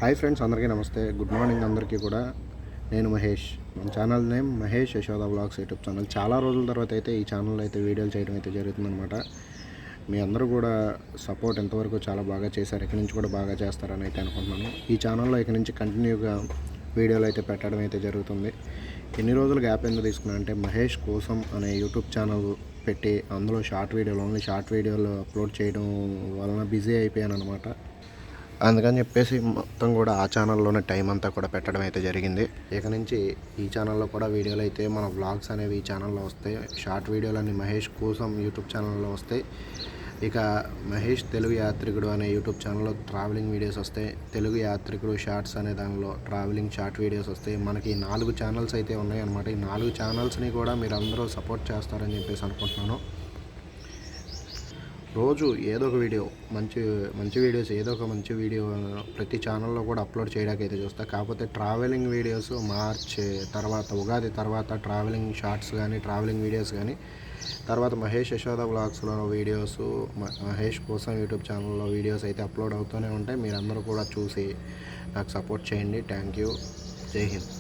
Hi friends, అందరికీ నమస్తే. Good morning అందరికీ కూడా. నేను మహేష్. మన channel name Mahesh Yashoda vlogs YouTube channel. చాలా రోజుల తర్వాత అయితే ఈ ఛానల్లో అయితే వీడియోలు చేయడం అయితే జరుగుతుందన్నమాట. మీ అందరూ కూడా సపోర్ట్ ఎంతవరకు చాలా బాగా చేశారు, ఇక్కడి నుంచి కూడా బాగా చేస్తారని అయితే అనుకుంటున్నాను. ఈ ఛానల్లో ఇక్కడి నుంచి కంటిన్యూగా వీడియోలు అయితే పెట్టడం అయితే జరుగుతుంది. ఎన్ని రోజులు గ్యాప్ ఎందుకు తీసుకున్నా అంటే మహేష్ కోసం అనే యూట్యూబ్ ఛానల్ పెట్టి అందులో ఓన్లీ షార్ట్ వీడియోలు అప్లోడ్ చేయడం వలన బిజీ అయిపోయాను అనమాట. అందుకని చెప్పేసి మొత్తం కూడా ఆ ఛానల్లోనే టైం అంతా కూడా పెట్టడం అయితే జరిగింది. ఇక నుంచి ఈ ఛానల్లో కూడా వీడియోలు అయితే మన వ్లాగ్స్ అనేవి ఈ ఛానల్లో వస్తాయి. షార్ట్ వీడియోలన్నీ మహేష్ కోసం యూట్యూబ్ ఛానల్లో వస్తాయి. ఇక మహేష్ తెలుగు యాత్రికుడు అనే యూట్యూబ్ ఛానల్లో ట్రావెలింగ్ వీడియోస్ వస్తాయి. తెలుగు యాత్రికుడు షార్ట్స్ అనే దానిలో ట్రావెలింగ్ షార్ట్ వీడియోస్ వస్తాయి. మనకి 4 ఛానల్స్ అయితే ఉన్నాయి అన్నమాట. ఈ 4 ఛానల్స్ని కూడా మీరు అందరూ సపోర్ట్ చేస్తారని చెప్పేసి అనుకుంటున్నాను. రోజు ఏదో ఒక వీడియో మంచి వీడియోస్ ఏదో ఒక మంచి వీడియో ప్రతి ఛానల్లో కూడా అప్లోడ్ చేయడానికి అయితే చూస్తా. కాకపోతే ట్రావెలింగ్ వీడియోస్ మార్చ్ తర్వాత, ఉగాది తర్వాత ట్రావెలింగ్ షార్ట్స్ కానీ ట్రావెలింగ్ వీడియోస్ కానీ, తర్వాత మహేష్ యశోద వ్లాగ్స్లో వీడియోస్, మహేష్ కోసం యూట్యూబ్ ఛానల్లో వీడియోస్ అయితే అప్లోడ్ అవుతూనే ఉంటాయి. మీరందరూ కూడా చూసి నాకు సపోర్ట్ చేయండి. Thank you. జై హింద్.